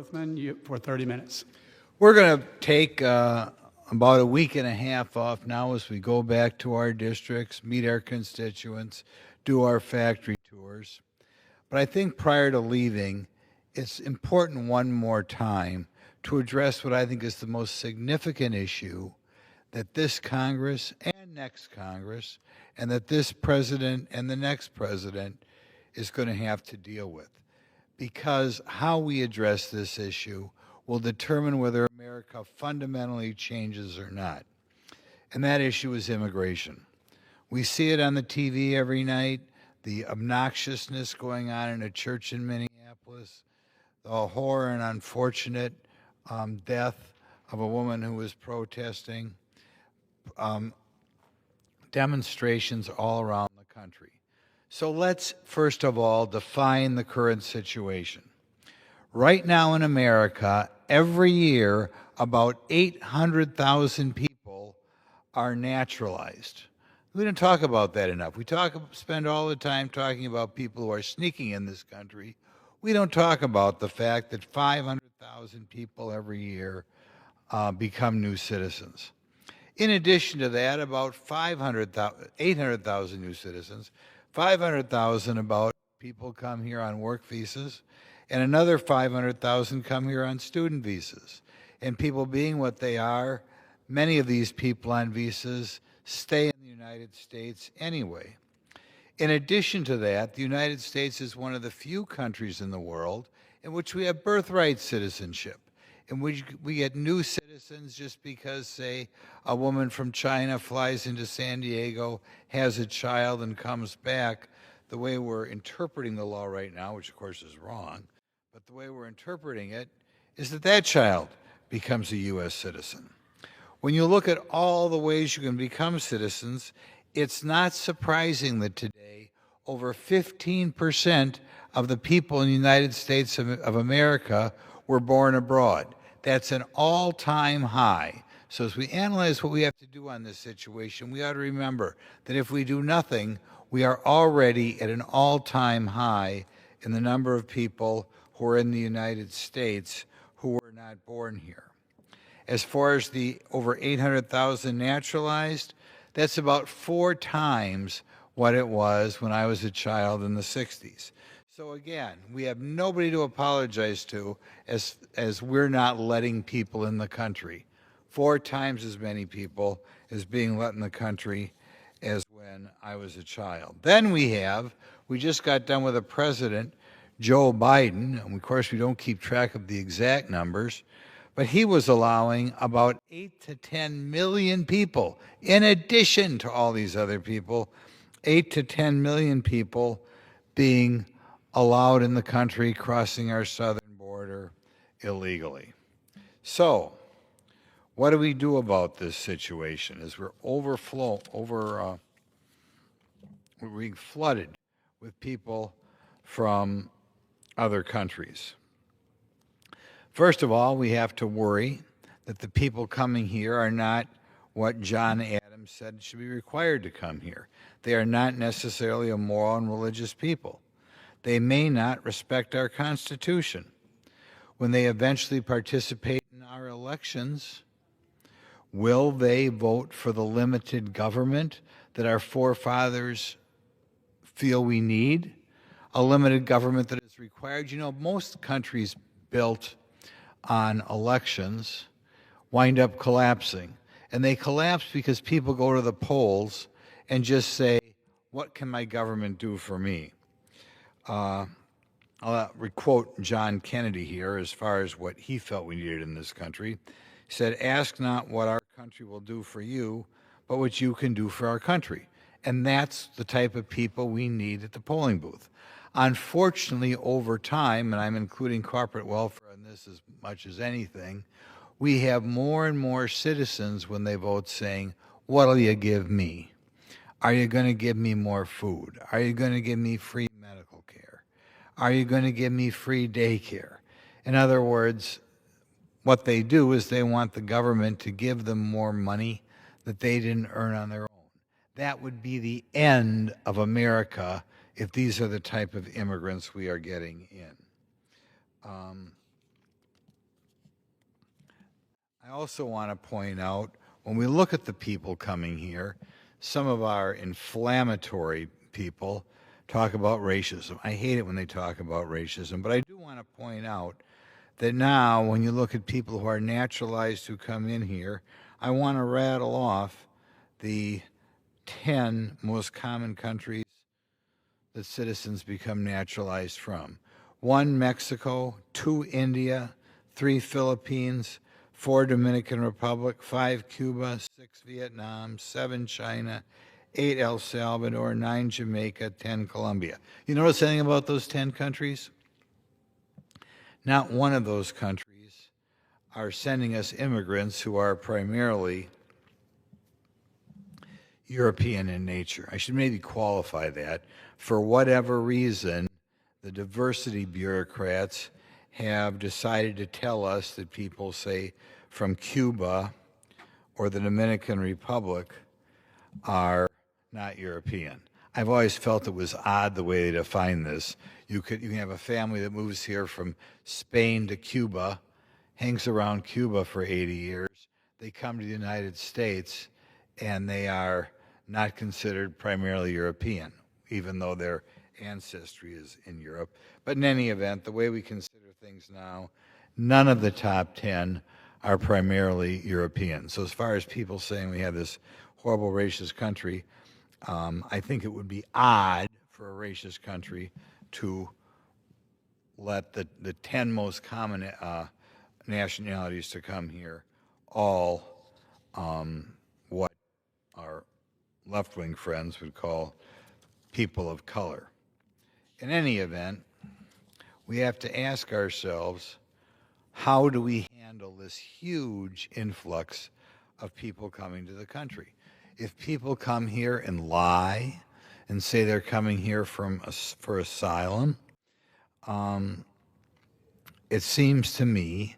Grothman for 30 minutes. We're going to take about a week and a half off now as we go back to our districts, meet our constituents, do our factory tours. But I think prior to leaving, it's important one more time to address what I think is the most significant issue that this Congress and next Congress, and that this president and the next president is going to have to deal with. Because how we address this issue will determine whether America fundamentally changes or not. And that issue is immigration. We see it on the TV every night, the obnoxiousness going on in a church in Minneapolis, the horror and unfortunate death of a woman who was protesting, demonstrations all around the country. So let's first of all define the current situation. Right now in America, every year, about 800,000 people are naturalized. We don't talk about that enough. We spend all the time talking about people who are sneaking in this country. We don't talk about the fact that 500,000 people every year become new citizens. In addition to that, about 800,000 new citizens, 500,000 about people come here on work visas, and another 500,000 come here on student visas. And people being what they are, many of these people on visas stay in the United States anyway. In addition to that, the United States is one of the few countries in the world in which we have birthright citizenship, in which we get new citizens just because, say, a woman from China flies into San Diego, has a child, and comes back. The way we're interpreting the law right now, which of course is wrong, but the way we're interpreting it is that that child becomes a U.S. citizen. When you look at all the ways you can become citizens, it's not surprising that today over 15% of the people in the United States of America were born abroad. That's an all-time high. So as we analyze what we have to do on this situation, we ought to remember that if we do nothing, we are already at an all-time high in the number of people who are in the United States who were not born here. As far as the over 800,000 naturalized, that's about 4 times what it was when I was a child in the 60s. So again, we have nobody to apologize to as we're not letting people in the country. 4 times as many people as being let in the country as when I was a child. Then we just got done with a president, Joe Biden, and of course we don't keep track of the exact numbers, but he was allowing about 8 to 10 million people, in addition to all these other people, 8 to 10 million people being allowed in the country, crossing our southern border illegally. So, what do we do about this situation as we're we're being flooded with people from other countries? First of all, we have to worry that the people coming here are not what John Adams said should be required to come here. They are not necessarily a moral and religious people. They may not respect our Constitution. When they eventually participate in our elections, will they vote for the limited government that our forefathers feel we need? A limited government that is required. You know, most countries built on elections wind up collapsing. And they collapse because people go to the polls and just say, what can my government do for me? I'll quote John Kennedy here as far as what he felt we needed in this country. He said, ask not what our country will do for you, but what you can do for our country. And that's the type of people we need at the polling booth. Unfortunately, over time, and I'm including corporate welfare in this as much as anything, we have more and more citizens when they vote saying, what'll you give me? Are you going to give me more food? Are you going to give me free medical care? Are you going to give me free daycare? In other words, what they do is they want the government to give them more money that they didn't earn on their own. That would be the end of America if these are the type of immigrants we are getting in. I also want to point out, when we look at the people coming here, some of our inflammatory people talk about racism. I hate it when they talk about racism, but I do want to point out that now, when you look at people who are naturalized who come in here, I want to rattle off the 10 most common countries that citizens become naturalized from. 1, Mexico; 2, India; 3, Philippines; 4, Dominican Republic; 5, Cuba; 6, Vietnam; 7, China; 8, El Salvador; 9, Jamaica; 10, Colombia. You notice anything about those 10 countries? Not one of those countries are sending us immigrants who are primarily European in nature. I should maybe qualify that. For whatever reason, the diversity bureaucrats have decided to tell us that people, say, from Cuba or the Dominican Republic are not European. I've always felt it was odd the way they define this. You can have a family that moves here from Spain to Cuba, hangs around Cuba for 80 years. They come to the United States, and they are not considered primarily European, even though their ancestry is in Europe. But in any event, the way we consider things now, none of the top 10 are primarily European. So as far as people saying we have this horrible racist country, I think it would be odd for a racist country to let the 10 most common nationalities to come here all what our left-wing friends would call people of color. In any event, we have to ask ourselves, how do we handle this huge influx of people coming to the country? If people come here and lie and say they're coming here for asylum, it seems to me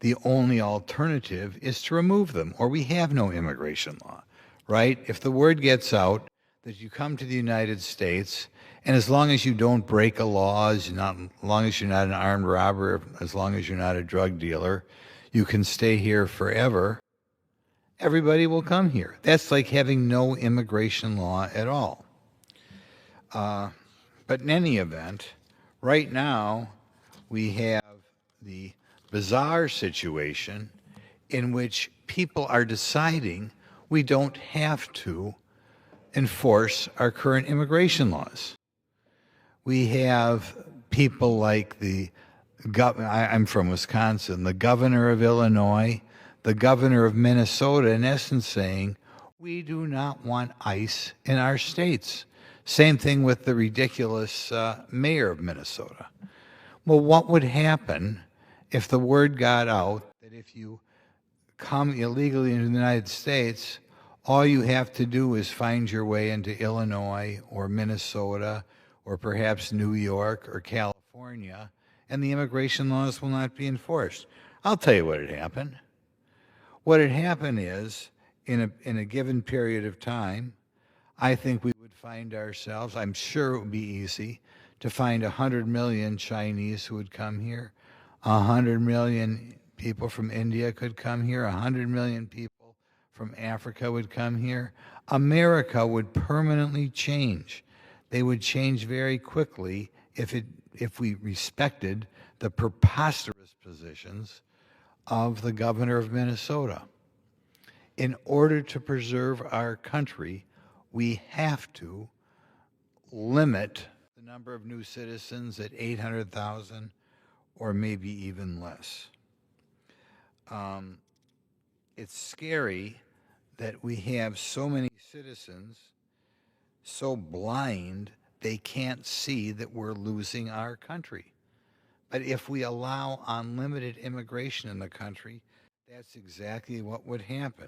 the only alternative is to remove them, or we have no immigration law, right? If the word gets out that you come to the United States, and as long as you don't break a law, as long as you're not an armed robber, as long as you're not a drug dealer, you can stay here forever, everybody will come here. That's like having no immigration law at all. But in any event, right now, we have the bizarre situation in which people are deciding we don't have to enforce our current immigration laws. We have people like I'm from Wisconsin, the governor of Illinois, the governor of Minnesota, in essence saying, we do not want ICE in our states. Same thing with the ridiculous mayor of Minnesota. Well, what would happen if the word got out that if you come illegally into the United States, all you have to do is find your way into Illinois or Minnesota or perhaps New York or California, and the immigration laws will not be enforced? I'll tell you what had happened. What had happened is, in a given period of time, I think we would find ourselves, I'm sure it would be easy, to find 100 million Chinese who would come here. 100 million people from India could come here. 100 million people from Africa would come here. America would permanently change. They would change very quickly if we respected the preposterous positions of the governor of Minnesota. In order to preserve our country, we have to limit the number of new citizens at 800,000 or maybe even less. It's scary that we have so many citizens so blind they can't see that we're losing our country. But if we allow unlimited immigration in the country, that's exactly what would happen.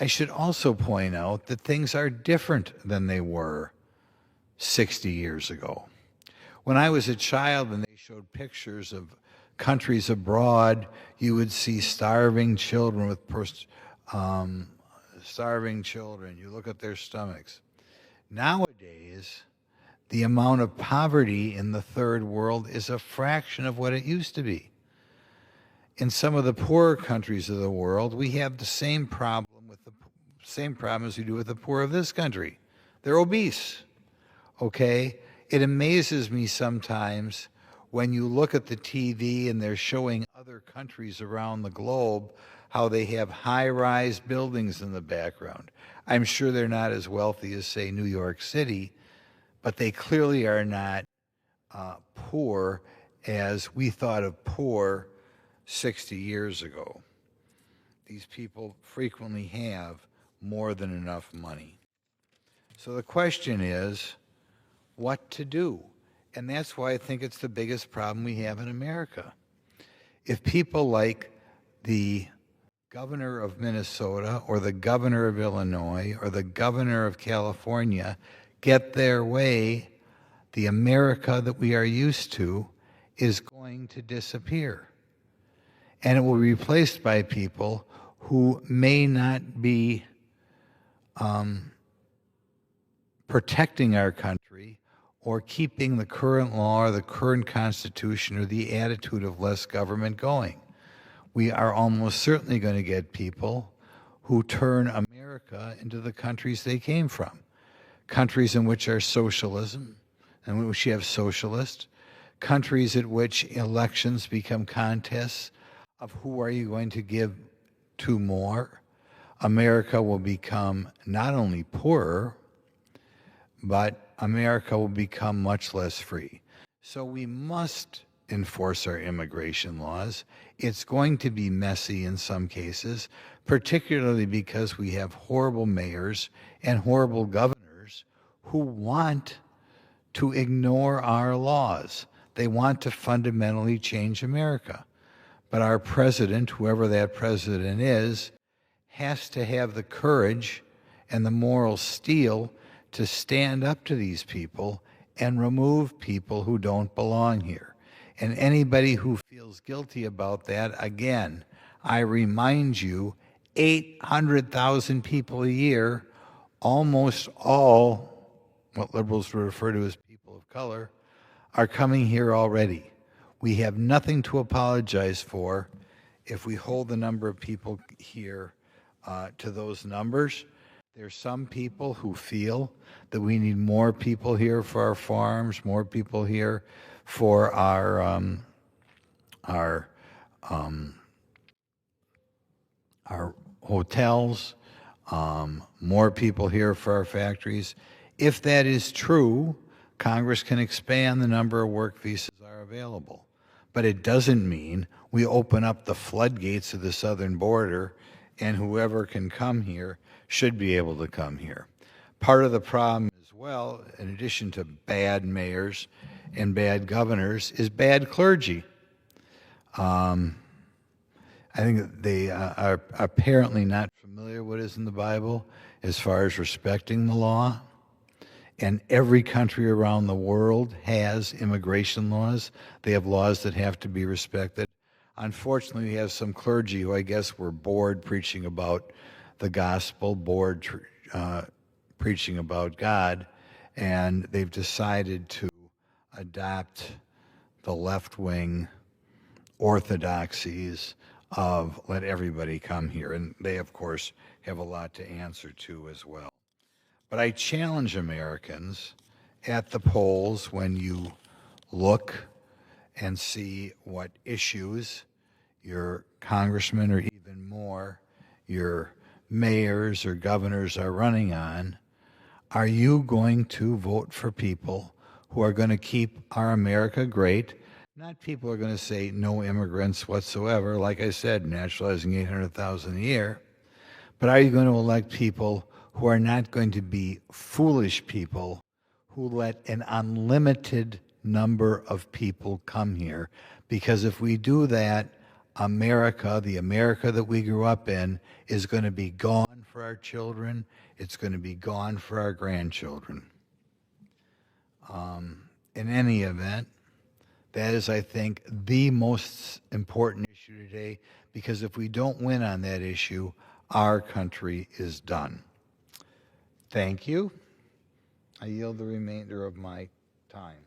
I should also point out that things are different than they were 60 years ago. When I was a child and they showed pictures of countries abroad, you would see starving children starving children. You look at their stomachs. Nowadays, the amount of poverty in the third world is a fraction of what it used to be. in some of the poorer countries of the world, we have the same problem with the same problem as we do with the poor of this country. They're obese. Okay? It amazes me sometimes when you look at the TV and they're showing other countries around the globe how they have high-rise buildings in the background. I'm sure they're not as wealthy as, say, New York City, but they clearly are not poor as we thought of poor 60 years ago. These people frequently have more than enough money. So the question is, what to do? And that's why I think it's the biggest problem we have in America. If people like the governor of Minnesota or the governor of Illinois or the governor of California get their way, the America that we are used to is going to disappear. And it will be replaced by people who may not be protecting our country or keeping the current law or the current constitution or the attitude of less government going. We are almost certainly going to get people who turn America into the countries they came from. Countries in which are socialism, in which you have socialists, countries at which elections become contests of who are you going to give to more. America will become not only poorer, but America will become much less free. So we must enforce our immigration laws. It's going to be messy in some cases, particularly because we have horrible mayors and horrible governors who want to ignore our laws. They want to fundamentally change America. But our president, whoever that president is, has to have the courage and the moral steel to stand up to these people and remove people who don't belong here. And anybody who feels guilty about that, again, I remind you, 800,000 people a year, almost all what liberals refer to as people of color, are coming here already. We have nothing to apologize for if we hold the number of people here to those numbers. There's some people who feel that we need more people here for our farms, more people here for our hotels, more people here for our factories. If that is true, Congress can expand the number of work visas that are available. But it doesn't mean we open up the floodgates of the southern border and whoever can come here should be able to come here. Part of the problem as well, in addition to bad mayors and bad governors, is bad clergy. I think that they are apparently not familiar with what is in the Bible as far as respecting the law. And every country around the world has immigration laws. They have laws that have to be respected. Unfortunately, we have some clergy who I guess were bored preaching about the gospel, bored preaching about God, and they've decided to adopt the left-wing orthodoxies of let everybody come here. And they, of course, have a lot to answer to as well. But I challenge Americans at the polls when you look and see what issues your congressmen or even more, your mayors or governors are running on. Are you going to vote for people who are going to keep our America great? Not people who are going to say no immigrants whatsoever, like I said, naturalizing 800,000 a year. But are you going to elect people who are not going to be foolish people who let an unlimited number of people come here? Because if we do that, America, the America that we grew up in, is going to be gone for our children. It's going to be gone for our grandchildren. In any event, that is, I think, the most important issue today, because if we don't win on that issue, our country is done. Thank you. I yield the remainder of my time.